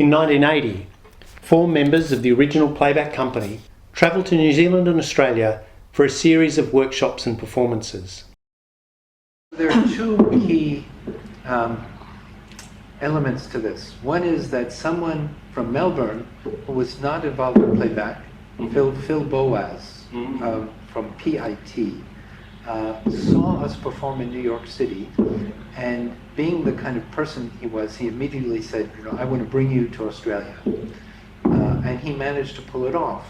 In 1980, 4 members of the original Playback company travelled to New Zealand and Australia for a series of workshops and performances. There are 2 key elements to this. One is that someone from Melbourne who was not involved in Playback, Phil Boaz from PIT, saw us perform in New York City, and being the kind of person he was, he immediately said, you know, I want to bring you to Australia. And he managed to pull it off,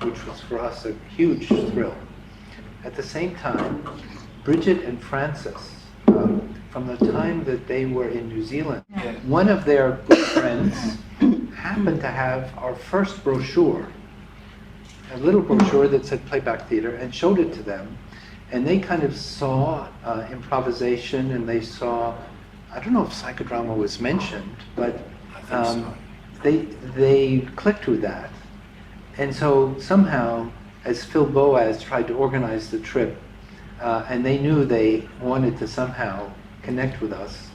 which was for us a huge thrill. At the same time, Bridget and Francis, from the time that they were in New Zealand, one of their good friends happened to have our first brochure, a little brochure that said Playback Theatre, and showed it to them. And they kind of saw improvisation, and they saw, I don't know if psychodrama was mentioned, but they clicked with that. And so somehow, as Phil Boaz tried to organize the trip, and they knew they wanted to somehow connect with us,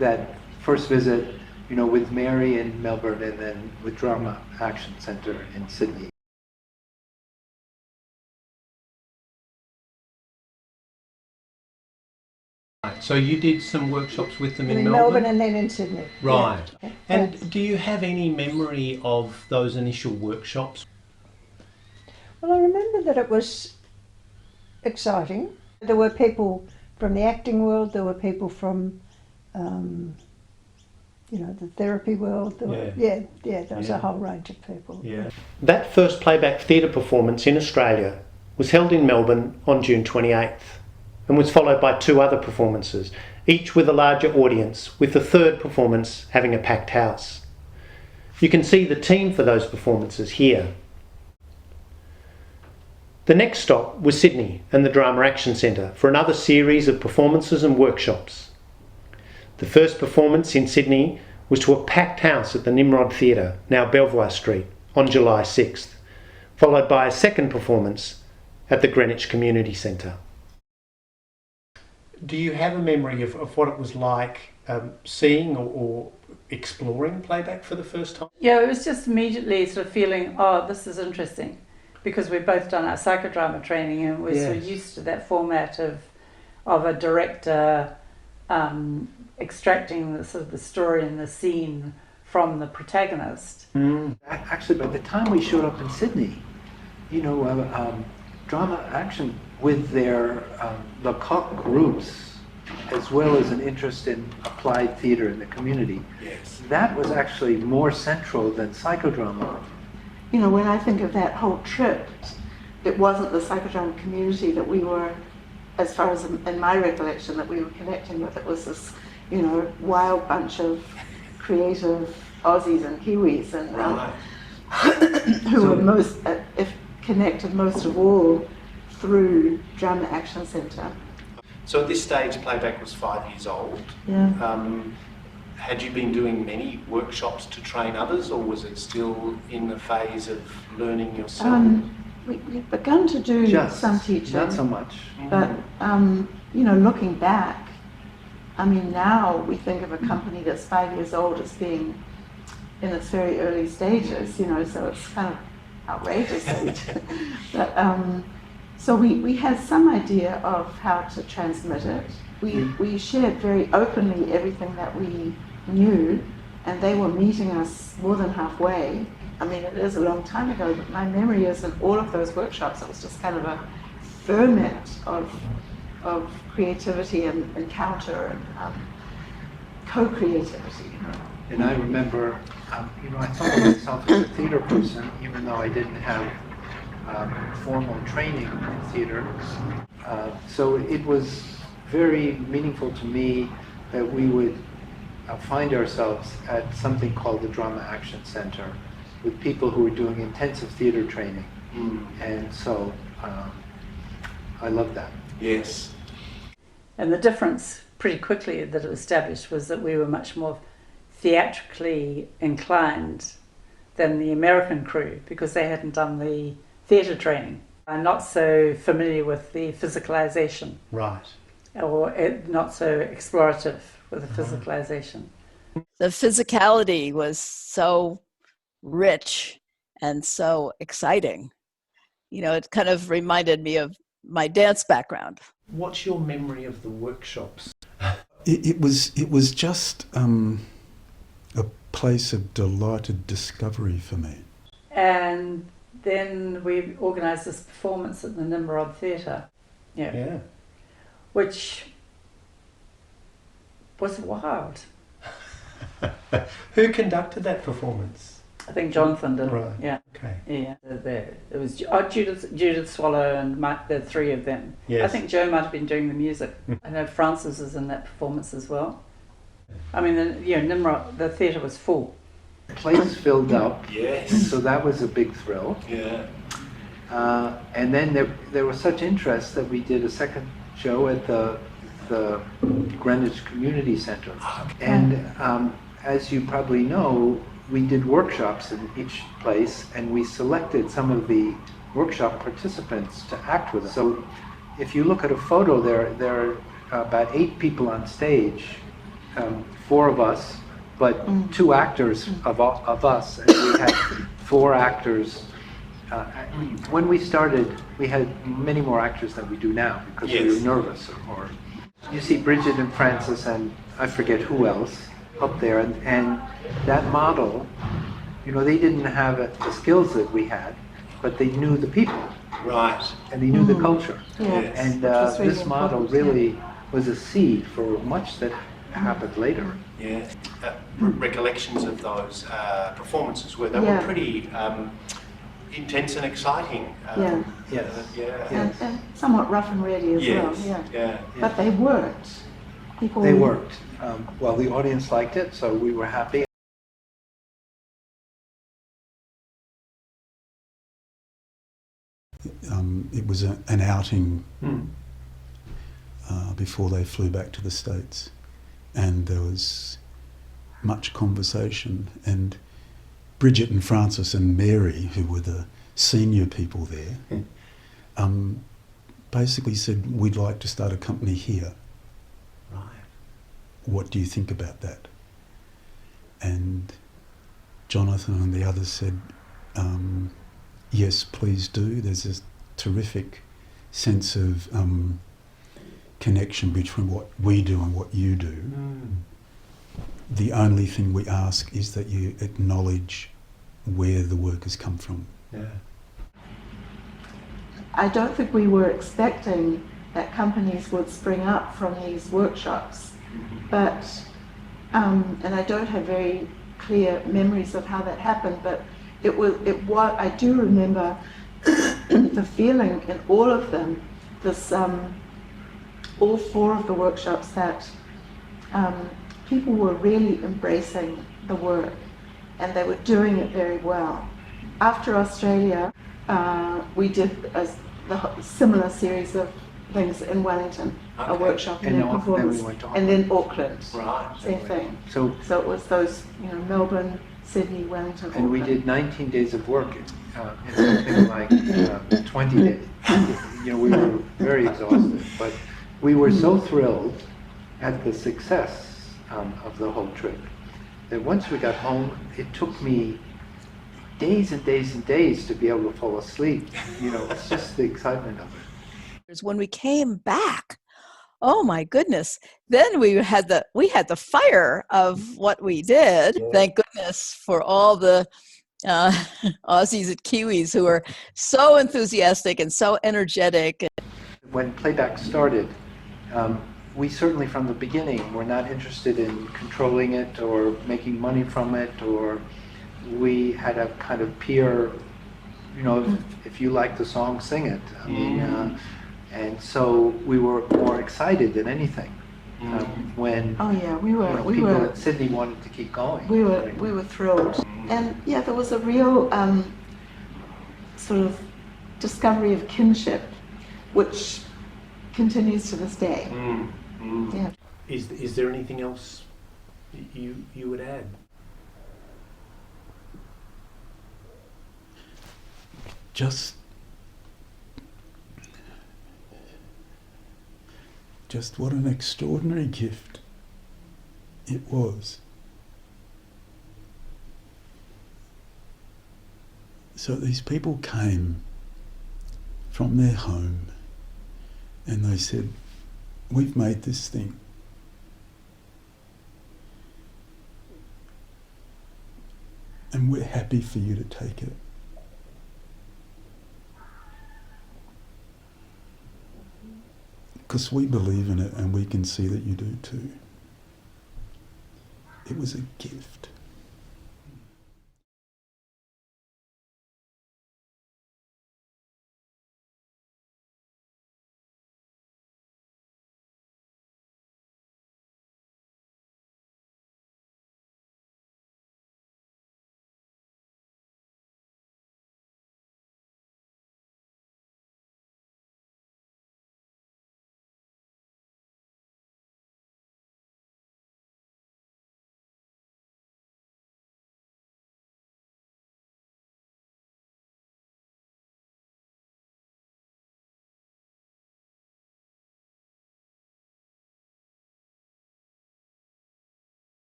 that first visit, you know, with Mary in Melbourne, and then with Drama Action Centre in Sydney. So you did some workshops with them in Melbourne and then in Sydney. Right. Yeah. And do you have any memory of those initial workshops? Well, I remember that it was exciting. There were people from the acting world, there were people from, you know, the therapy world. There was a whole range of people. Yeah. That first Playback Theatre performance in Australia was held in Melbourne on June 28th. And was followed by 2 other performances, each with a larger audience, with the 3rd performance having a packed house. You can see the team for those performances here. The next stop was Sydney and the Drama Action Centre for another series of performances and workshops. The first performance in Sydney was to a packed house at the Nimrod Theatre, now Belvoir Street, on July 6th, followed by a second performance at the Greenwich Community Centre. Do you have a memory of what it was like seeing or exploring Playback for the first time? Yeah, it was just immediately sort of feeling, oh, this is interesting, because we've both done our psychodrama training and we're sort of used to that format of a director extracting the sort of the story and the scene from the protagonist. Actually, by the time we showed up in Sydney, you know, Drama Action, with their Lecoq roots, as well as an interest in applied theatre in the community, that was actually more central than psychodrama. You know, when I think of that whole trip, it wasn't the psychodrama community that we were, as far as in my recollection, that we were connecting with. It was this, you know, wild bunch of creative Aussies and Kiwis, and who were most, if connected most of all, through Drama Action Centre. So at this stage, Playback was 5 years old. Yeah. Had you been doing many workshops to train others, or was it still in the phase of learning yourself? We've begun to do some teaching. Not so much. But, you know, looking back, I mean, now we think of a company that's 5 years old as being in its very early stages, you know, so it's kind of outrageous. But, so we had some idea of how to transmit it. We shared very openly everything that we knew, and they were meeting us more than halfway. I mean, it is a long time ago, but my memory is in all of those workshops, it was just kind of a ferment of creativity and encounter and co-creativity. And I remember, you know, I thought of myself as a theatre person, even though I didn't have formal training in theatre. So it was very meaningful to me that we would find ourselves at something called the Drama Action Centre with people who were doing intensive theatre training. And so I love that. Yes. And the difference pretty quickly that it established was that we were much more theatrically inclined than the American crew, because they hadn't done the theatre training. I'm not so familiar with the physicalisation. Right. Or not so explorative with the physicalisation. The physicality was so rich and so exciting. You know, it kind of reminded me of my dance background. What's your memory of the workshops? It was just a place of delighted discovery for me. And then we organised this performance at the Nimrod Theatre, Yeah. which was wild. Who conducted that performance? I think Jonathan did. Right. Yeah. Okay. Yeah. It was Judith Swallow and the three of them. Yes. I think Joe might have been doing the music. I know Francis is in that performance as well. I mean, Nimrod, the theatre was full. The place filled up. Yes. So that was a big thrill. Yeah. And then there was such interest that we did a second show at the Greenwich Community Centre. And as you probably know, we did workshops in each place, and we selected some of the workshop participants to act with us. So if you look at a photo, there are about 8 people on stage, 4 of us, but 2 actors of us, and we had 4 actors. When we started, we had many more actors than we do now because we were nervous. Or you see Bridget and Francis and I forget who else up there, and that model, they didn't have the skills that we had, but they knew the people. Right. And they knew the culture. Yes. And really this model important, really was a seed for much that happened later. Yeah. Recollections of those performances were Yeah. pretty intense and exciting. Yes. And somewhat rough and ready as well. Yeah. But they worked. They worked. Well, the audience liked it, so we were happy. It was an outing before they flew back to the States, and there was much conversation, and Bridget and Francis and Mary, who were the senior people there, basically said, we'd like to start a company here. Right. What do you think about that? And Jonathan and the others said, yes, please do. There's a terrific sense of connection between what we do and what you do. The only thing we ask is that you acknowledge where the work has come from. Yeah. I don't think we were expecting that companies would spring up from these workshops, but, and I don't have very clear memories of how that happened, but I do remember the feeling in all of them, all 4 of the workshops, that people were really embracing the work and they were doing it very well. After Australia, we did a similar series of things in Wellington, a workshop and then performance, and then Auckland, Right. same thing. So it was those, Melbourne, Sydney, Wellington, And we Auckland. did 19 days of work in something like 20 days. We were very exhausted, but we were so thrilled at the success of the whole trip that once we got home, it took me days and days and days to be able to fall asleep. It's just the excitement of it. When we came back, oh my goodness, then we had the fire of what we did. Thank goodness for all the Aussies and Kiwis who were so enthusiastic and so energetic. When Playback started, we certainly from the beginning were not interested in controlling it or making money from it, or we had a kind of peer, if you like the song, sing it. I mean, and so we were more excited than anything when people at Sydney wanted to keep going. We were thrilled, and there was a real sort of discovery of kinship, which continues to this day. Yeah. Is there anything else you would add? Just what an extraordinary gift it was So these people came from their home and they said, we've made this thing. And we're happy for you to take it. Because we believe in it and we can see that you do too. It was a gift.